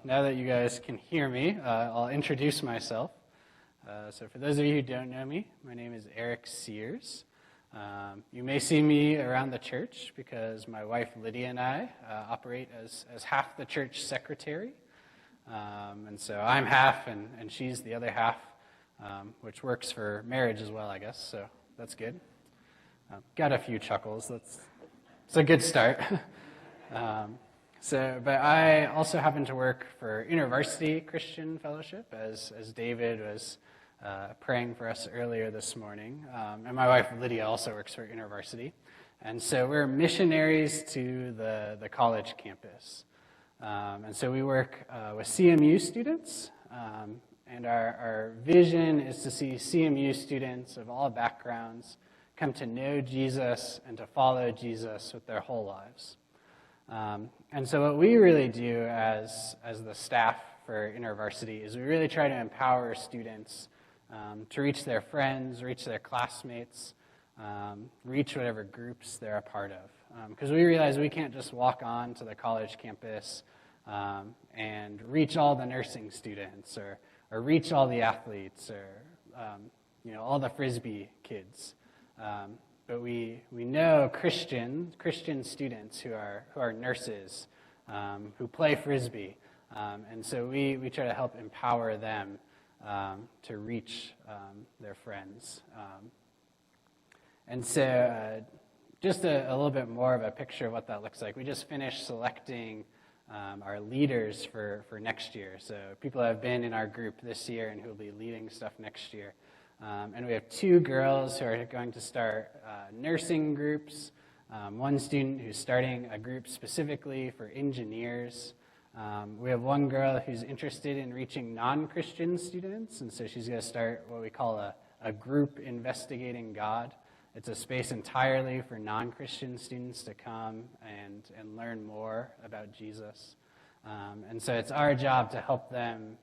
now that you guys can hear me, I'll introduce myself. So for those of you who don't know me, my name is Eric Sears. You may see me around the church because my wife Lydia and I operate as half the church secretary. And so I'm half and she's the other half, which works for marriage as well, I guess, so that's good. Got a few chuckles, it's a good start. But I also happen to work for InterVarsity Christian Fellowship, as David was praying for us earlier this morning. And my wife Lydia also works for InterVarsity. And so we're missionaries to the college campus. And so we work with CMU students, and our vision is to see CMU students of all backgrounds come to know Jesus and to follow Jesus with their whole lives. And so what we really do as the staff for InterVarsity is we really try to empower students to reach their friends, reach their classmates, reach whatever groups they're a part of. Because we realize we can't just walk on to the college campus and reach all the nursing students or reach all the athletes or all the Frisbee kids. But we know Christian students who are nurses, who play Frisbee, and so we try to help empower them to reach their friends. And so just a little bit more of a picture of what that looks like. We just finished selecting our leaders for next year. So people have been in our group this year and who will be leading stuff next year. And we have 2 girls who are going to start nursing groups, one student who's starting a group specifically for engineers. We have 1 girl who's interested in reaching non-Christian students, and so she's going to start what we call a group investigating God. It's a space entirely for non-Christian students to come and learn more about Jesus. And so it's our job to help them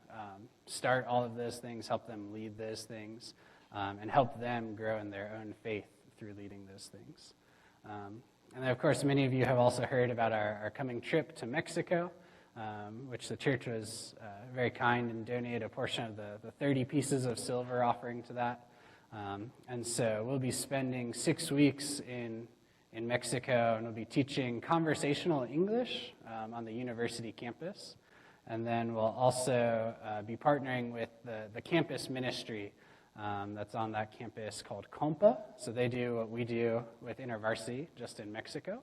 start all of those things, help them lead those things, and help them grow in their own faith through leading those things. And then, of course, many of you have also heard about our coming trip to Mexico, which the church was very kind and donated a portion of the 30 pieces of silver offering to that. And so we'll be spending 6 weeks in Mexico, and we'll be teaching conversational English on the university campus. And then we'll also be partnering with the campus ministry that's on that campus called Compa. So they do what we do with InterVarsity, just in Mexico,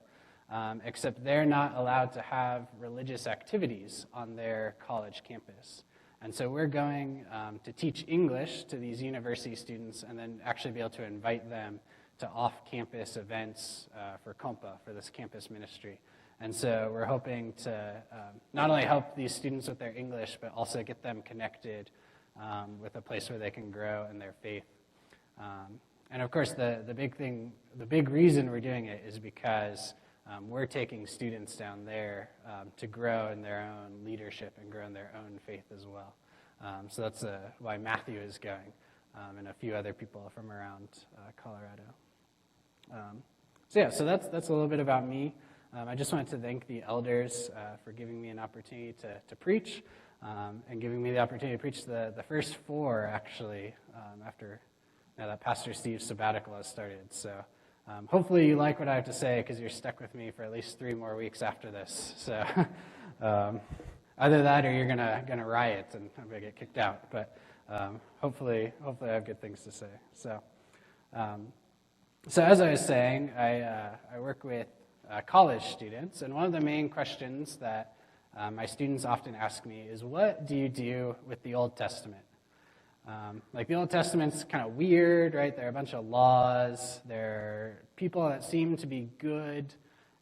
except they're not allowed to have religious activities on their college campus. And so we're going to teach English to these university students and then actually be able to invite them to off-campus events for Compa, for this campus ministry. And so we're hoping to not only help these students with their English, but also get them connected with a place where they can grow in their faith. And of course, the big reason we're doing it is because we're taking students down there to grow in their own leadership and grow in their own faith as well. So that's why Matthew is going, and a few other people from around Colorado. So that's a little bit about me. I just wanted to thank the elders for giving me an opportunity to preach, and giving me the opportunity to preach the first 4, actually, after now that Pastor Steve's sabbatical has started. So hopefully you like what I have to say, because you're stuck with me for at least 3 more weeks after this. So either that or you're gonna riot and I'm gonna get kicked out. But hopefully I have good things to say. So as I was saying, I work with college students, and one of the main questions that my students often ask me is, what do you do with the Old Testament? The Old Testament's kind of weird, right? There are a bunch of laws. There are people that seem to be good,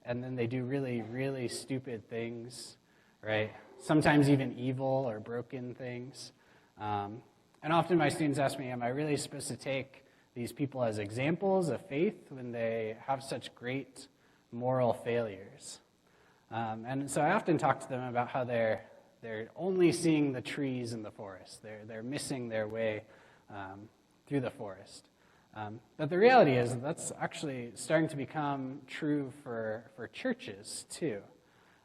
and then they do really, really stupid things, right? Sometimes even evil or broken things. And often my students ask me, am I really supposed to take these people as examples of faith when they have such great moral failures? And so I often talk to them about how they're only seeing the trees in the forest. They're missing their way through the forest. But the reality is that's actually starting to become true for churches too.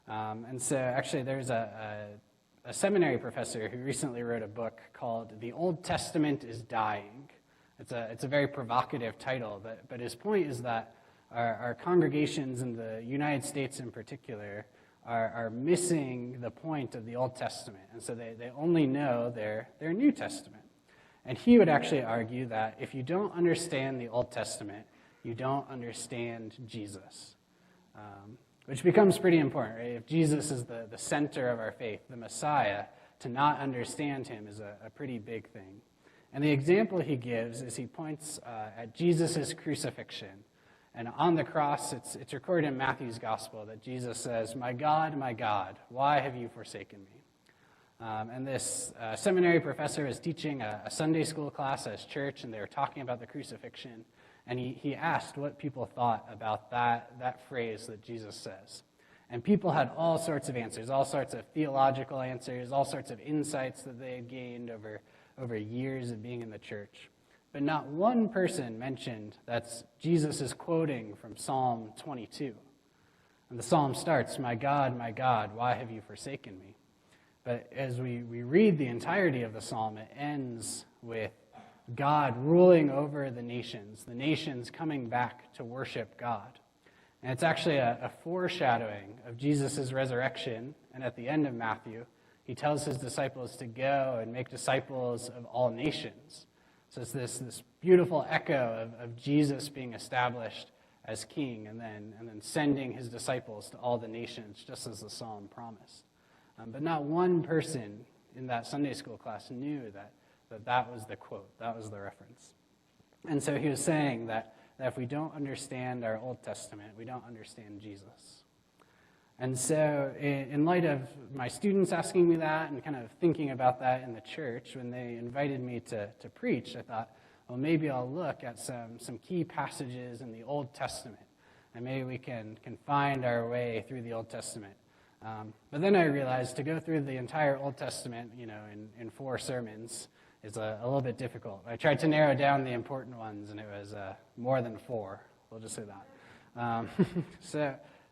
And so actually there's a a seminary professor who recently wrote a book called "The Old Testament is Dying." It's a very provocative title, but his point is that our congregations in the United States in particular are missing the point of the Old Testament, and so they only know their New Testament. And he would actually argue that if you don't understand the Old Testament, you don't understand Jesus, which becomes pretty important, right? If Jesus is the center of our faith, the Messiah, to not understand him is a pretty big thing. And the example he gives is he points at Jesus' crucifixion. And on the cross, it's recorded in Matthew's gospel that Jesus says, my God, why have you forsaken me?" And this seminary professor was teaching a Sunday school class at his church, and they were talking about the crucifixion. And he asked what people thought about that phrase that Jesus says. And people had all sorts of answers, all sorts of theological answers, all sorts of insights that they had gained over years of being in the church. But not one person mentioned that Jesus is quoting from Psalm 22. And the psalm starts, my God, why have you forsaken me?" But as we read the entirety of the psalm, it ends with God ruling over the nations coming back to worship God. And it's actually a foreshadowing of Jesus' resurrection. And at the end of Matthew, he tells his disciples to go and make disciples of all nations. So it's this beautiful echo of Jesus being established as king and then sending his disciples to all the nations, just as the psalm promised. But not one person in that Sunday school class knew that was the quote, that was the reference. And so he was saying that if we don't understand our Old Testament, we don't understand Jesus. And so in light of my students asking me that and kind of thinking about that in the church, when they invited me to preach, I thought, well, maybe I'll look at some key passages in the Old Testament, and maybe we can find our way through the Old Testament. But then I realized to go through the entire Old Testament, in 4 sermons is a little bit difficult. I tried to narrow down the important ones, and it was more than 4. We'll just say that.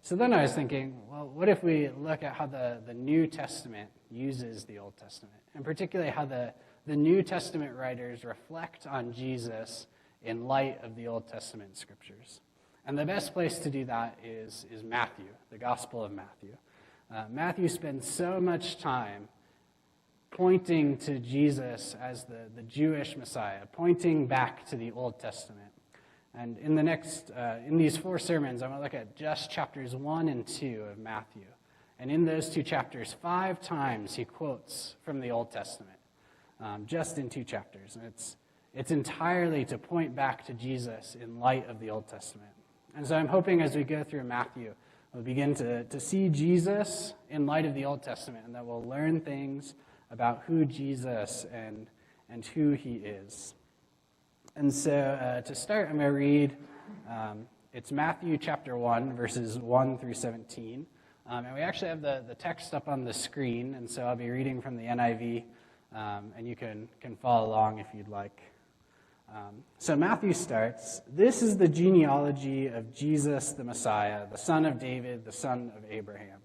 So then I was thinking, well, what if we look at how the New Testament uses the Old Testament, and particularly how the New Testament writers reflect on Jesus in light of the Old Testament scriptures. And the best place to do that is Matthew, the Gospel of Matthew. Matthew spends so much time pointing to Jesus as the Jewish Messiah, pointing back to the Old Testament. And in these 4 sermons, I'm going to look at just chapters 1 and 2 of Matthew. And in those 2 chapters, 5 times he quotes from the Old Testament, just in 2 chapters. And it's entirely to point back to Jesus in light of the Old Testament. And so I'm hoping as we go through Matthew, we'll begin to see Jesus in light of the Old Testament, and that we'll learn things about who Jesus and who he is. And so to start, I'm going to read, it's Matthew chapter 1, verses 1 through 17. And we actually have the text up on the screen, and so I'll be reading from the NIV, and you can follow along if you'd like. So Matthew starts, "This is the genealogy of Jesus the Messiah, the son of David, the son of Abraham.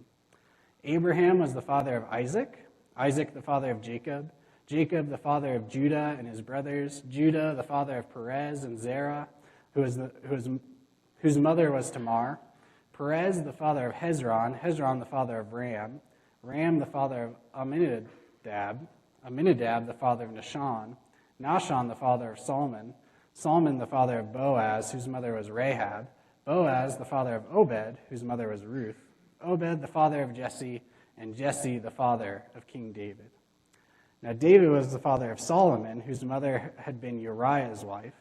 Abraham was the father of Isaac, Isaac the father of Jacob, Jacob the father of Judah and his brothers, Judah the father of Perez and Zerah, whose mother was Tamar, Perez the father of Hezron, Hezron the father of Ram, Ram the father of Amminadab, Amminadab the father of Nahshon, Nahshon the father of Salmon, Salmon the father of Boaz, whose mother was Rahab, Boaz the father of Obed, whose mother was Ruth, Obed the father of Jesse, and Jesse the father of King David. Now David was the father of Solomon, whose mother had been Uriah's wife,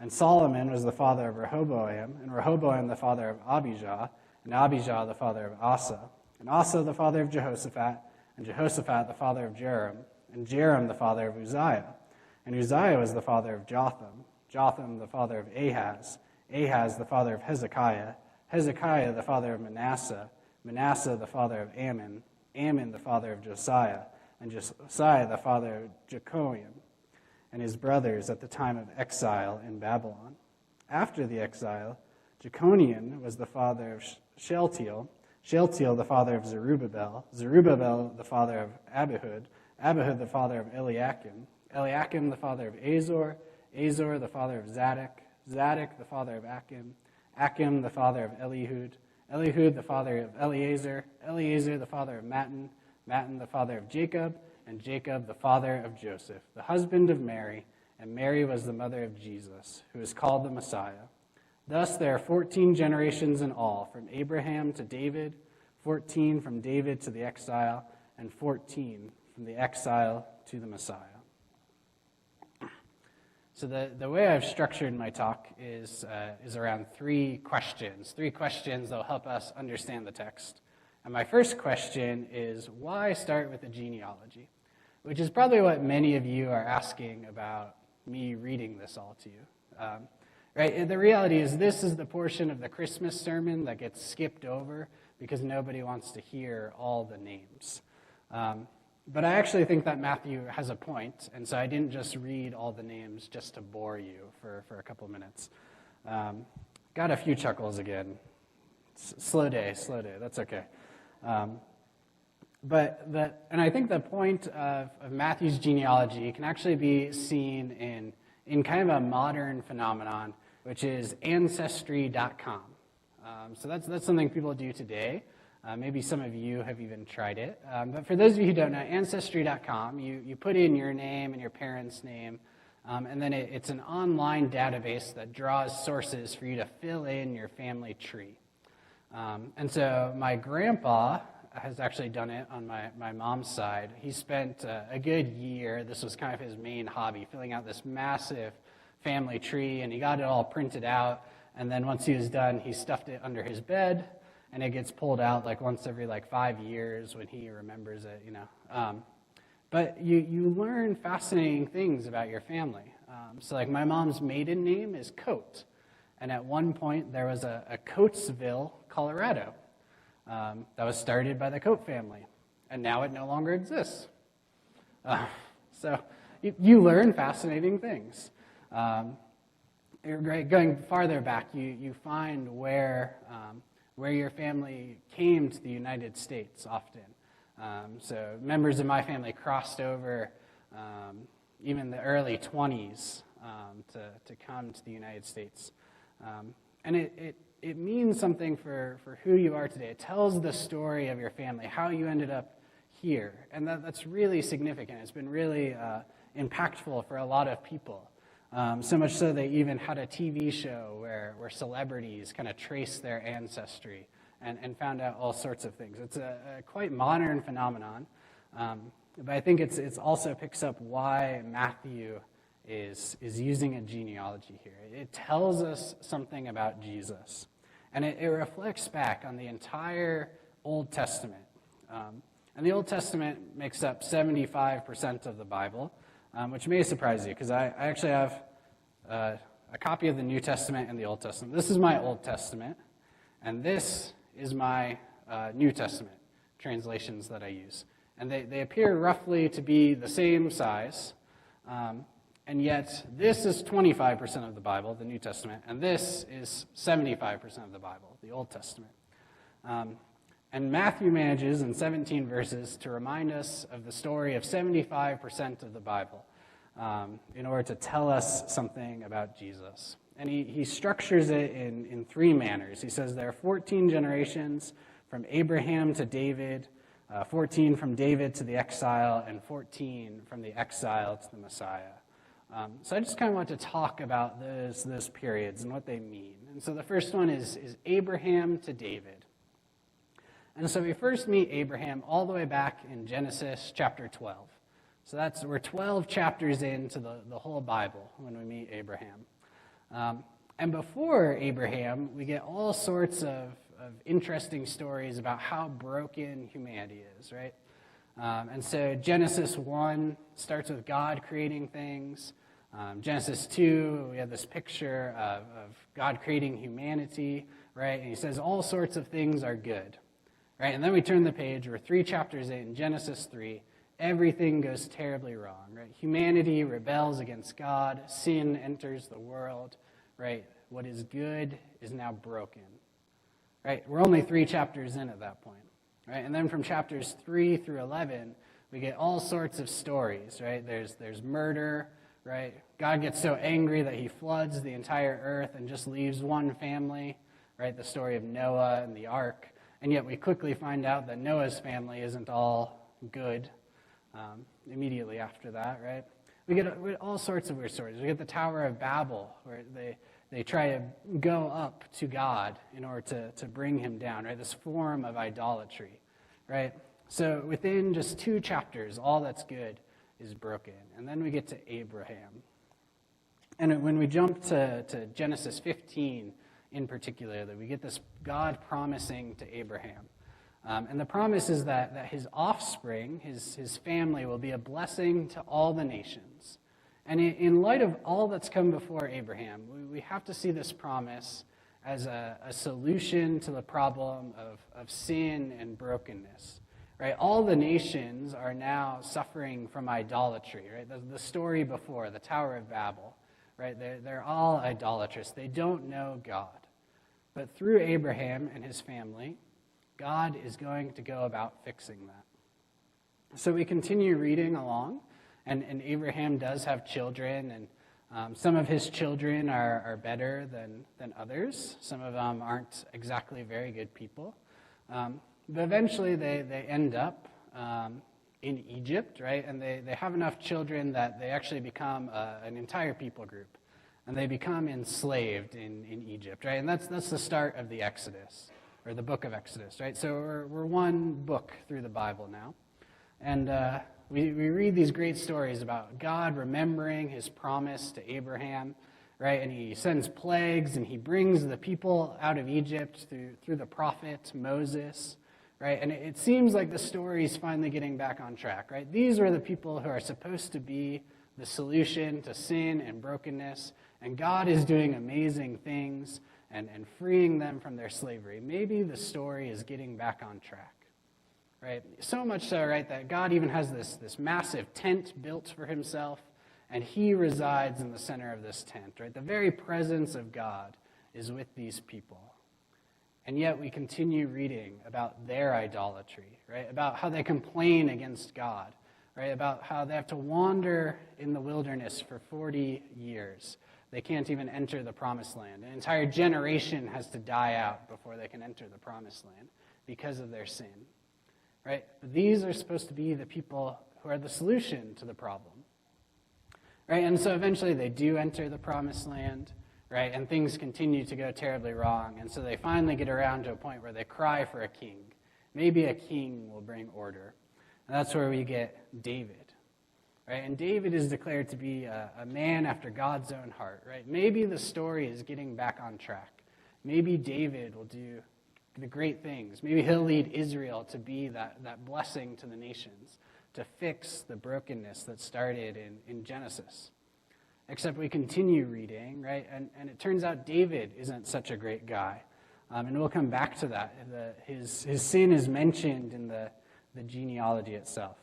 and Solomon was the father of Rehoboam, and Rehoboam the father of Abijah, and Abijah the father of Asa, and Asa the father of Jehoshaphat, and Jehoshaphat the father of Joram, and Joram the father of Uzziah, and Uzziah was the father of Jotham, Jotham the father of Ahaz, Ahaz the father of Hezekiah, Hezekiah the father of Manasseh, Manasseh the father of Ammon, Ammon the father of Josiah, and Josiah the father of Jehoiakim, and his brothers at the time of exile in Babylon. After the exile, Jeconiah was the father of Shealtiel, Shealtiel the father of Zerubbabel, Zerubbabel the father of Abihud, Abihud the father of Eliakim, Eliakim the father of Azor, Azor the father of Zadok, Zadok the father of Achim, Achim the father of Elihud, Elihud the father of Eleazar, Eleazar the father of Mattan, Mattan the father of Jacob, and Jacob the father of Joseph, the husband of Mary, and Mary was the mother of Jesus, who is called the Messiah. Thus there are 14 generations in all, from Abraham to David, 14 from David to the exile, and 14 from the exile to the Messiah. So the way I've structured my talk is around three questions that will help us understand the text. And my first question is, why start with the genealogy? Which is probably what many of you are asking about me reading this all to you. Right? And the reality is this is the portion of the Christmas sermon that gets skipped over because nobody wants to hear all the names. But I actually think that Matthew has a point, and so I didn't just read all the names just to bore you for a couple minutes. Got a few chuckles again. Slow day, that's okay. And I think the point of Matthew's genealogy can actually be seen in kind of a modern phenomenon, which is Ancestry.com. So that's something people do today. Maybe some of you have even tried it. But for those of you who don't know, Ancestry.com, you put in your name and your parents' name, and then it's an online database that draws sources for you to fill in your family tree. And so my grandpa has actually done it on my mom's side. He spent a good year, this was kind of his main hobby, filling out this massive family tree, and he got it all printed out, and then once he was done, he stuffed it under his bed, and it gets pulled out like once every 5 years when he remembers it, But you learn fascinating things about your family. So like my mom's maiden name is Coate, and at one point there was a Coatesville, Colorado, that was started by the Coate family, and now it no longer exists. So you learn fascinating things. Going farther back, you find where your family came to the United States often. So members of my family crossed over even the early 20s to come to the United States. And it means something for who you are today. It tells the story of your family, how you ended up here. And that's really significant. It's been really impactful for a lot of people. So much so they even had a TV show where celebrities kind of traced their ancestry and found out all sorts of things. It's a quite modern phenomenon, but I think it's also picks up why Matthew is using a genealogy here. It tells us something about Jesus, and it reflects back on the entire Old Testament. And the Old Testament makes up 75% of the Bible, which may surprise you, because I actually have a copy of the New Testament and the Old Testament. This is my Old Testament, and this is my New Testament translations that I use. And they appear roughly to be the same size, and yet this is 25% of the Bible, the New Testament, and this is 75% of the Bible, the Old Testament. And Matthew manages in 17 verses to remind us of the story of 75% of the Bible in order to tell us something about Jesus. And he structures it in three manners. He says there are 14 generations from Abraham to David, 14 from David to the exile, and 14 from the exile to the Messiah. So I just kind of want to talk about those periods and what they mean. And so the first one is Abraham to David. And so we first meet Abraham all the way back in Genesis chapter 12. So we're 12 chapters into the whole Bible when we meet Abraham. And before Abraham, we get all sorts of interesting stories about how broken humanity is, right? And so Genesis 1 starts with God creating things. Genesis 2, we have this picture of God creating humanity, right? And he says all sorts of things are good. Right, and then we turn the page, we're 3 chapters in, Genesis 3, everything goes terribly wrong, right? Humanity rebels against God, sin enters the world, right? What is good is now broken. right? We're only 3 chapters in at that point, right? And then from chapters 3 through 11, we get all sorts of stories, right? There's murder, right? God gets so angry that he floods the entire earth and just leaves one family, right? The story of Noah and the ark. And yet we quickly find out that Noah's family isn't all good immediately after that, right? We get all sorts of weird stories. We get the Tower of Babel, where they try to go up to God in order to bring him down, right? This form of idolatry, right? So within just 2 chapters, all that's good is broken. And then we get to Abraham. And when we jump to Genesis 15 in particular, that we get this God promising to Abraham. And the promise is that his offspring, his family, will be a blessing to all the nations. And in light of all that's come before Abraham, we have to see this promise as a solution to the problem of sin and brokenness. Right? All the nations are now suffering from idolatry. Right? The story before, the Tower of Babel. Right? They're all idolatrous. They don't know God. But through Abraham and his family, God is going to go about fixing that. So we continue reading along, and Abraham does have children, and some of his children are better than others. Some of them aren't exactly very good people. But eventually they end up in Egypt, right? And they have enough children that they actually become an entire people group. And they become enslaved in Egypt, right? And that's the start of the Exodus, or the book of Exodus, right? So we're one book through the Bible now. And we read these great stories about God remembering his promise to Abraham, right? And he sends plagues, and he brings the people out of Egypt through the prophet Moses, right? And it seems like the story is finally getting back on track, right? These are the people who are supposed to be the solution to sin and brokenness, and God is doing amazing things and freeing them from their slavery. Maybe the story is getting back on track, right? So much so, right, that God even has this massive tent built for himself, and he resides in the center of this tent, right? The very presence of God is with these people. And yet we continue reading about their idolatry, right? About how they complain against God, right? About how they have to wander in the wilderness for 40 years. They can't even enter the promised land. An entire generation has to die out before they can enter the promised land because of their sin, right? But these are supposed to be the people who are the solution to the problem, right? And so eventually they do enter the promised land, right? And things continue to go terribly wrong. And so they finally get around to a point where they cry for a king. Maybe a king will bring order. And that's where we get David. Right? And David is declared to be a man after God's own heart, right? Maybe the story is getting back on track. Maybe David will do the great things. Maybe he'll lead Israel to be that blessing to the nations, to fix the brokenness that started in Genesis. Except we continue reading, right? And it turns out David isn't such a great guy. And we'll come back to that. His sin is mentioned in the genealogy itself.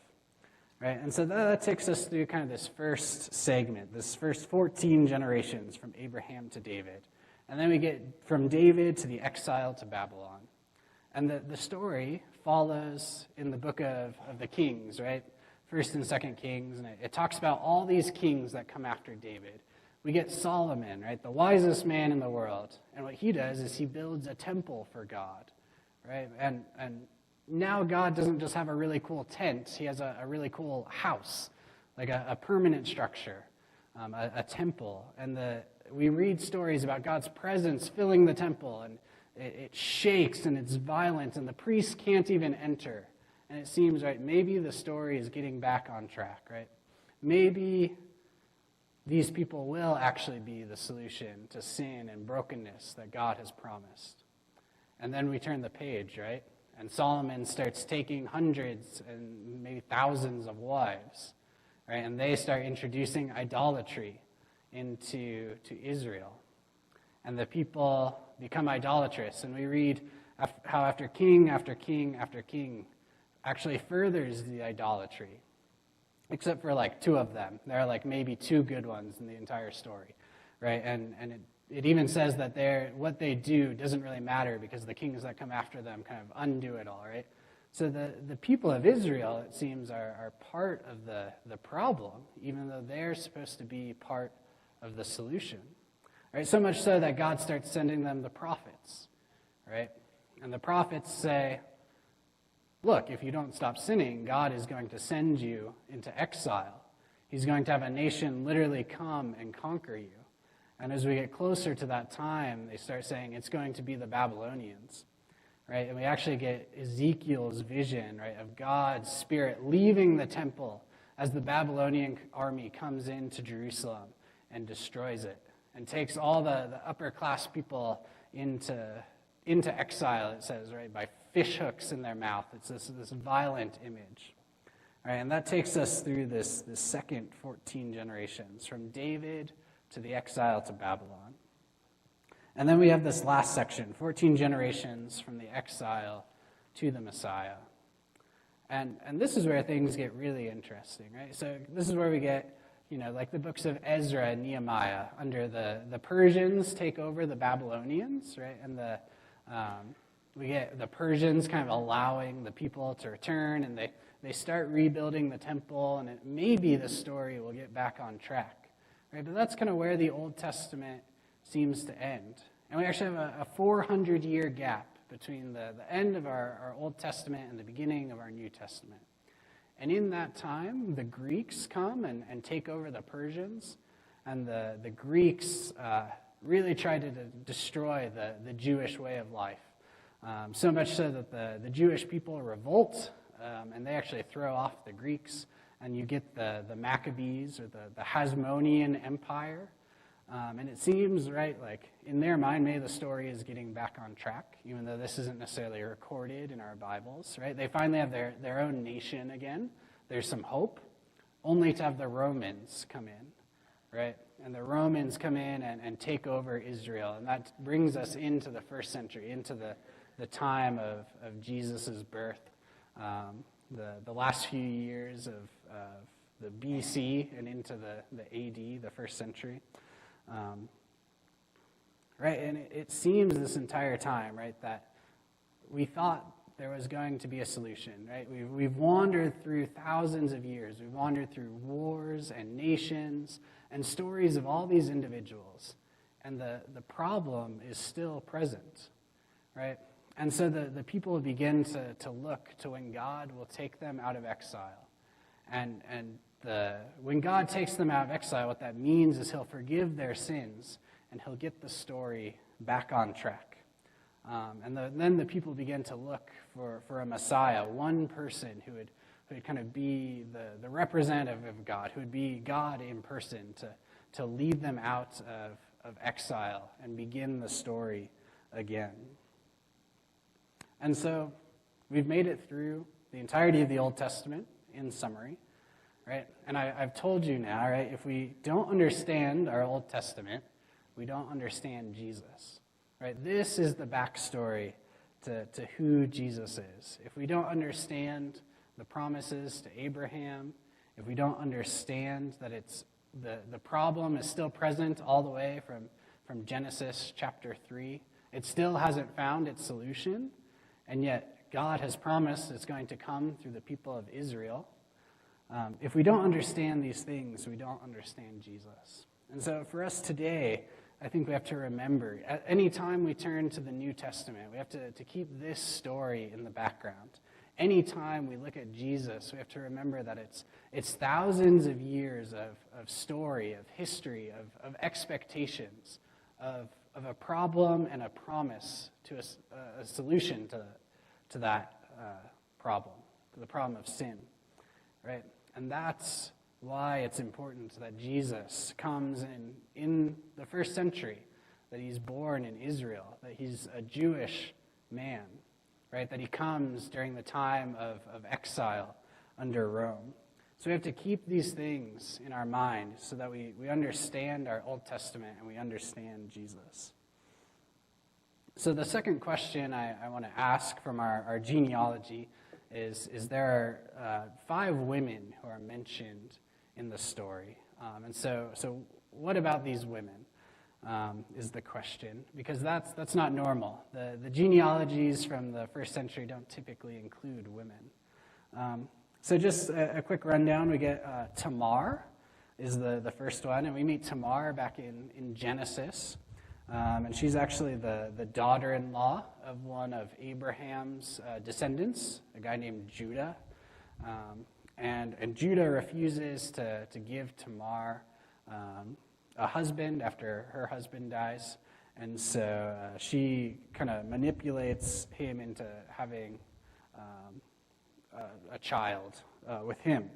Right, and so that takes us through kind of this first segment, this first 14 generations from Abraham to David. And then we get from David to the exile to Babylon. And the story follows in the book of the Kings, right? First and Second Kings, and it talks about all these kings that come after David. We get Solomon, right, the wisest man in the world. And what he does is he builds a temple for God, right? And now God doesn't just have a really cool tent. He has a really cool house, like a permanent structure, a temple. And we read stories about God's presence filling the temple, and it shakes and it's violent, and the priests can't even enter. And it seems, right, maybe the story is getting back on track, right? Maybe these people will actually be the solution to sin and brokenness that God has promised. And then we turn the page, right? And Solomon starts taking hundreds and maybe thousands of wives, right? And they start introducing idolatry into Israel. And the people become idolatrous. And we read how after king after king after king actually furthers the idolatry, except for like 2 of them. There are like maybe 2 good ones in the entire story, right? And it even says that what they do doesn't really matter because the kings that come after them kind of undo it all, right? So the people of Israel, it seems, are part of the problem, even though they're supposed to be part of the solution. Right? So much so that God starts sending them the prophets, right? And the prophets say, look, if you don't stop sinning, God is going to send you into exile. He's going to have a nation literally come and conquer you. And as we get closer to that time, they start saying it's going to be the Babylonians, right? And we actually get Ezekiel's vision, right, of God's Spirit leaving the temple as the Babylonian army comes into Jerusalem and destroys it and takes all the upper class people into exile, it says, right, by fish hooks in their mouth. It's this violent image. All right, and that takes us through this second 14 generations, from David to the exile to Babylon. And then we have this last section, 14 generations from the exile to the Messiah. And this is where things get really interesting, right? So this is where we get, like the books of Ezra and Nehemiah. Under the Persians take over the Babylonians, right? And we get the Persians kind of allowing the people to return, and they start rebuilding the temple, and maybe the story will get back on track, right? But that's kind of where the Old Testament seems to end. And we actually have a 400-year gap between the end of our Old Testament and the beginning of our New Testament. And in that time, the Greeks come and take over the Persians, and the Greeks really try to destroy the Jewish way of life. So much so that the Jewish people revolt, and they actually throw off the Greeks, and you get the Maccabees, or the Hasmonean Empire. And it seems, right, like in their mind, maybe the story is getting back on track, even though this isn't necessarily recorded in our Bibles, right? They finally have their own nation again. There's some hope, only to have the Romans come in, right? And the Romans come in and take over Israel. And that brings us into the first century, into the time of Jesus' birth, the last few years of the BC and into the AD, the first century. Right, and it seems this entire time, right, that we thought there was going to be a solution, right? We've wandered through thousands of years. We've wandered through wars and nations and stories of all these individuals. And the problem is still present, right? And so the people begin to look to when God will take them out of exile. And when God takes them out of exile, what that means is he'll forgive their sins and he'll get the story back on track. And then the people begin to look for a Messiah, one person who would kind of be the representative of God, who would be God in person to lead them out of exile and begin the story again. And so we've made it through the entirety of the Old Testament in summary. Right? And I've told you now, right, if we don't understand our Old Testament, we don't understand Jesus. Right? This is the backstory to who Jesus is. If we don't understand the promises to Abraham, if we don't understand that it's the problem is still present all the way from Genesis chapter 3, it still hasn't found its solution, and yet God has promised it's going to come through the people of Israel. If we don't understand these things, we don't understand Jesus. And so for us today, I think we have to remember, at any time we turn to the New Testament, we have to keep this story in the background. Any time we look at Jesus, we have to remember that it's thousands of years of story, of history, of expectations, of a problem and a promise to a solution to that problem, to the problem of sin, right? And that's why it's important that Jesus comes in the first century, that he's born in Israel, that he's a Jewish man, right? That he comes during the time of exile under Rome. So we have to keep these things in our mind so that we understand our Old Testament and we understand Jesus. So the second question I want to ask from our genealogy is there are 5 women who are mentioned in the story. And so what about these women? is the question, because that's not normal. The genealogies from the first century don't typically include women. So just a quick rundown. We get Tamar is the first one, and we meet Tamar back in Genesis. And she's actually the daughter-in-law of one of Abraham's descendants, a guy named Judah. And Judah refuses to give Tamar a husband after her husband dies. And so she kind of manipulates him into having a child with him.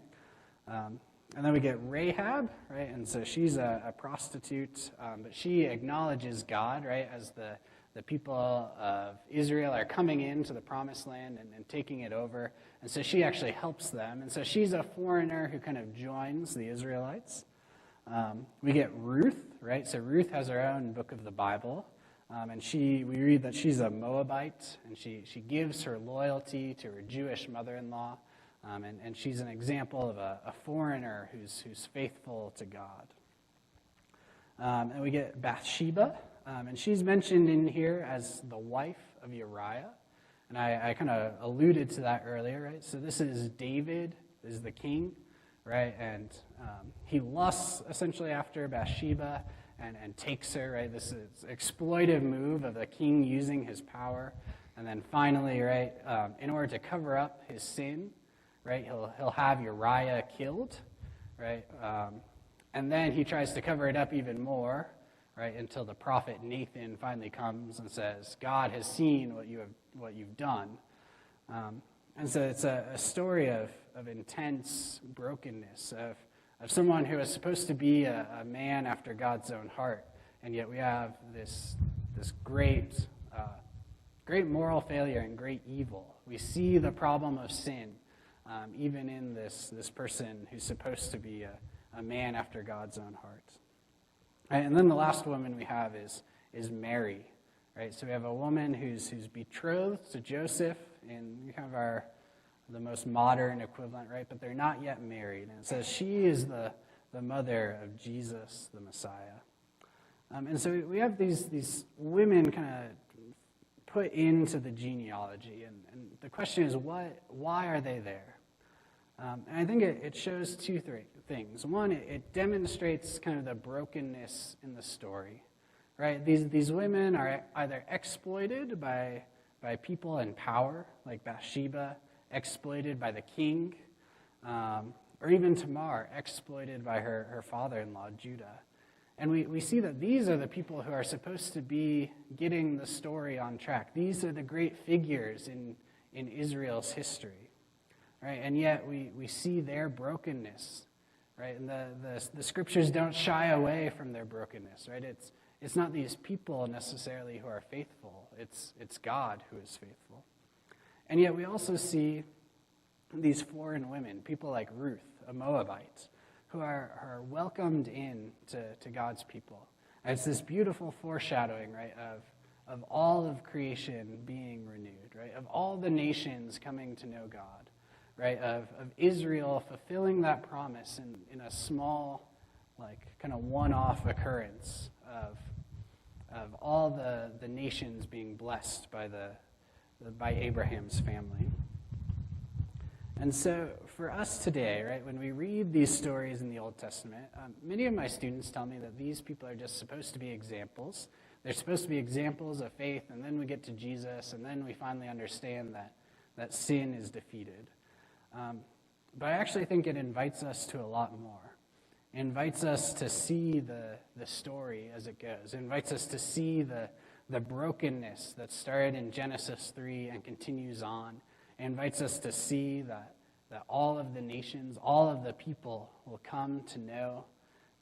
And then we get Rahab, right? And so she's a prostitute, but she acknowledges God, right, as the people of Israel are coming into the promised land and taking it over. And so she actually helps them. And so she's a foreigner who kind of joins the Israelites. We get Ruth, right? So Ruth has her own book of the Bible. And we read that she's a Moabite, and she gives her loyalty to her Jewish mother-in-law. And she's an example of a foreigner who's faithful to God. And we get Bathsheba, and she's mentioned in here as the wife of Uriah. And I kind of alluded to that earlier, right? So this is David, is the king, right? And he lusts essentially after Bathsheba and takes her, right? This is an exploitive move of the king using his power. And then finally, right, in order to cover up his sin, right, he'll have Uriah killed, right? And then he tries to cover it up even more, right, until the prophet Nathan finally comes and says, God has seen what you've done. And so it's a story of intense brokenness, of someone who is supposed to be a man after God's own heart, and yet we have this great moral failure and great evil. We see the problem of sin, even in this person who's supposed to be a man after God's own heart. Right, and then the last woman we have is Mary, right? So we have a woman who's betrothed to Joseph, and kind of the most modern equivalent, right? But they're not yet married. And it says she is the mother of Jesus, the Messiah. And so we have these women kind of put into the genealogy. And the question is, why are they there? And I think it shows two things. One, it demonstrates kind of the brokenness in the story, right? These women are either exploited by people in power, like Bathsheba, exploited by the king, or even Tamar, exploited by her father-in-law, Judah. And we see that these are the people who are supposed to be getting the story on track. These are the great figures in Israel's history, right? And yet we see their brokenness, right? And the scriptures don't shy away from their brokenness, right? It's not these people necessarily who are faithful. It's God who is faithful. And yet we also see these foreign women, people like Ruth, a Moabite, who are welcomed in to God's people. And it's this beautiful foreshadowing, right, of all of creation being renewed, right, of all the nations coming to know God, right, of Israel fulfilling that promise in a small, like, kind of one-off occurrence of all the nations being blessed by Abraham's family. And so for us today, right, when we read these stories in the Old Testament, many of my students tell me that these people are just supposed to be examples. They're supposed to be examples of faith, and then we get to Jesus, and then we finally understand that sin is defeated. But I actually think it invites us to a lot more. It invites us to see the story as it goes. It invites us to see the brokenness that started in Genesis 3 and continues on. It invites us to see that all of the nations, all of the people will come to know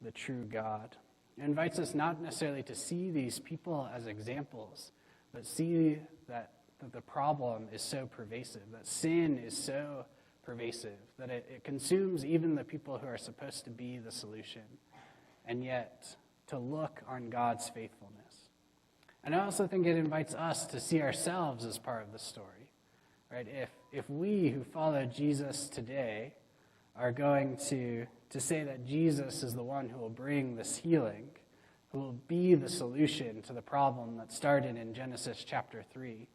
the true God. It invites us not necessarily to see these people as examples, but see that the problem is so pervasive, that sin is so pervasive, that it consumes even the people who are supposed to be the solution, and yet to look on God's faithfulness. And I also think it invites us to see ourselves as part of the story. Right? If we who follow Jesus today are going to say that Jesus is the one who will bring this healing, who will be the solution to the problem that started in Genesis chapter 3,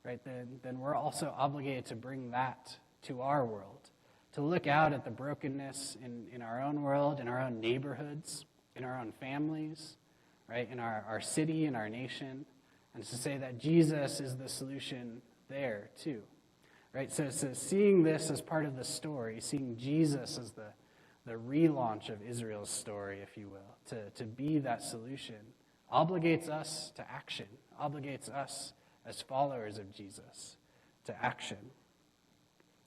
right, then we're also obligated to bring that to our world, to look out at the brokenness in our own world, in our own neighborhoods, in our own families, right, in our city, in our nation, and to say that Jesus is the solution there too, right? So seeing this as part of the story, seeing Jesus as the relaunch of Israel's story, if you will, to be that solution, obligates us to action, obligates us as followers of Jesus to action.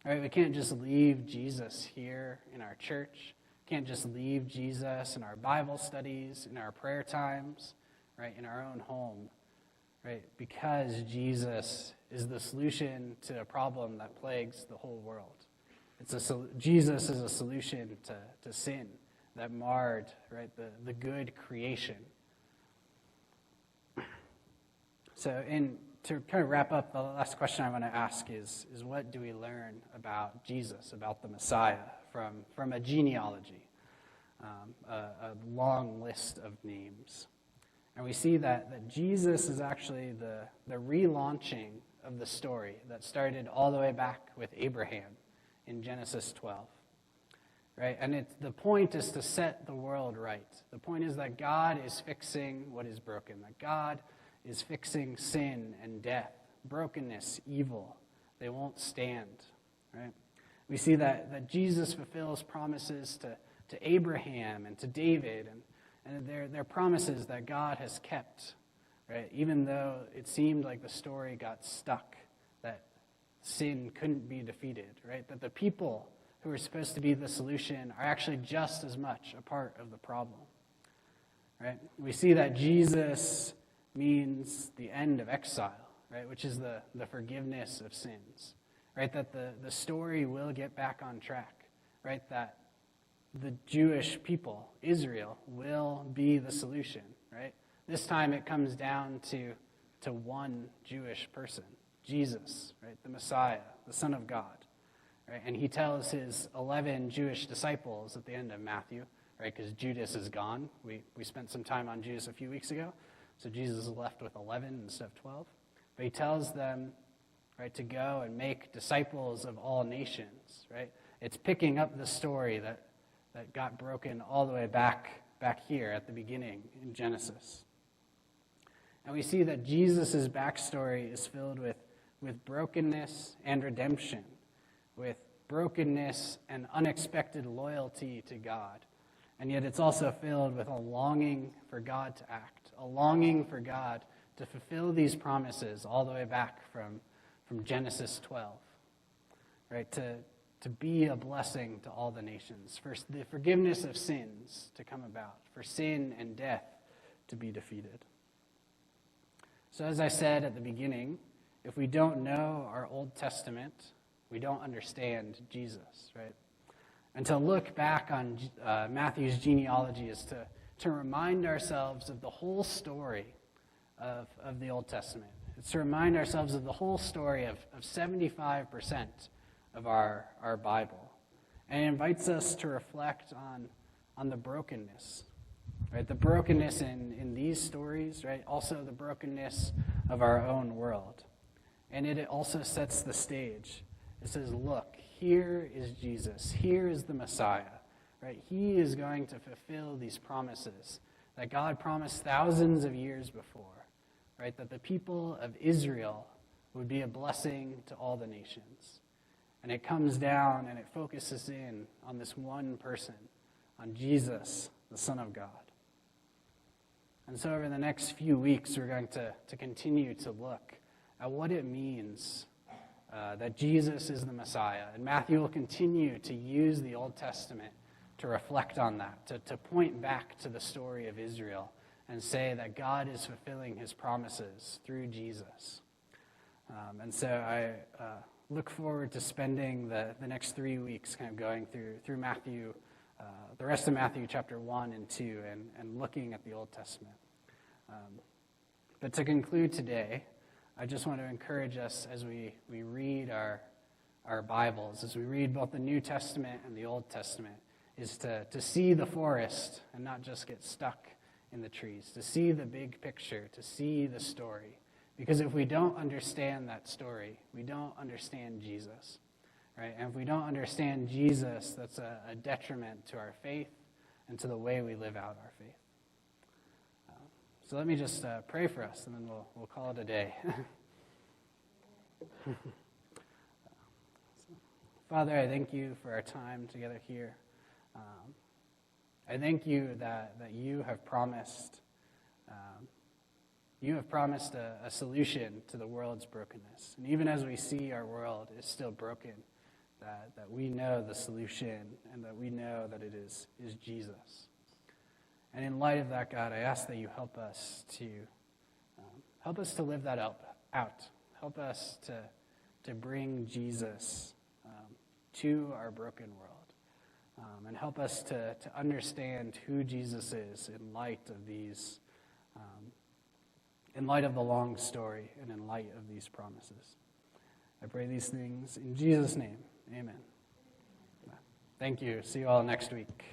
All right, we can't just leave Jesus here in our church, can't just leave Jesus in our Bible studies, in our prayer times, right, in our own home, right, because Jesus is the solution to a problem that plagues the whole world. Jesus is a solution to sin that marred, right, the good creation. So to kind of wrap up, the last question I want to ask is what do we learn about Jesus, about the Messiah, from a genealogy, a long list of names? And we see that Jesus is actually the relaunching of the story that started all the way back with Abraham in Genesis 12, right? And the point is to set the world right. The point is that God is fixing what is broken, that God is fixing sin and death, brokenness, evil. They won't stand, right? We see that Jesus fulfills promises to Abraham and to David, and they're promises that God has kept, right? Even though it seemed like the story got stuck, that sin couldn't be defeated, right? That the people who are supposed to be the solution are actually just as much a part of the problem, right? We see that Jesus means the end of exile, right? Which is the forgiveness of sins, right? That the story will get back on track, right? That the Jewish people, Israel, will be the solution, right? This time it comes down to one Jewish person, Jesus, right? The Messiah, the Son of God, right? And he tells his 11 Jewish disciples at the end of Matthew, right? Because Judas is gone. We spent some time on Judas a few weeks ago, so Jesus is left with 11 instead of 12. But he tells them, right, to go and make disciples of all nations, right? It's picking up the story that got broken all the way back here at the beginning in Genesis. And we see that Jesus' backstory is filled with brokenness and redemption, with brokenness and unexpected loyalty to God. And yet it's also filled with a longing for God to act, a longing for God to fulfill these promises all the way back from Genesis 12, right? To be a blessing to all the nations, for the forgiveness of sins to come about, for sin and death to be defeated. So as I said at the beginning, if we don't know our Old Testament, we don't understand Jesus, right? And to look back on Matthew's genealogy is to remind ourselves of the whole story of the Old Testament. It's to remind ourselves of the whole story of 75% of our Bible. And it invites us to reflect on the brokenness, right? The brokenness in these stories, right? Also the brokenness of our own world. And it also sets the stage. It says, look, here is Jesus. Here is the Messiah, right? He is going to fulfill these promises that God promised thousands of years before, right? That the people of Israel would be a blessing to all the nations. And it comes down and it focuses in on this one person, on Jesus, the Son of God. And so over the next few weeks, we're going to continue to look at what it means that Jesus is the Messiah. And Matthew will continue to use the Old Testament to reflect on that, to point back to the story of Israel and say that God is fulfilling his promises through Jesus. And so I look forward to spending the next 3 weeks kind of going through Matthew, the rest of Matthew chapter 1 and 2, and looking at the Old Testament. But to conclude today, I just want to encourage us as we read our Bibles, as we read both the New Testament and the Old Testament, is to see the forest and not just get stuck in the trees, to see the big picture, to see the story. Because if we don't understand that story, we don't understand Jesus, right? And if we don't understand Jesus, that's a detriment to our faith and to the way we live out our faith. So let me just pray for us, and then we'll call it a day. Father, I thank you for our time together here. I thank you that you have promised a solution to the world's brokenness. And even as we see our world is still broken, that we know the solution and that we know that it is Jesus. And in light of that, God, I ask that you help us to live that out. Help us to bring Jesus to our broken world. And help us to understand who Jesus is in light of these, in light of the long story and in light of these promises. I pray these things in Jesus' name. Amen. Thank you. See you all next week.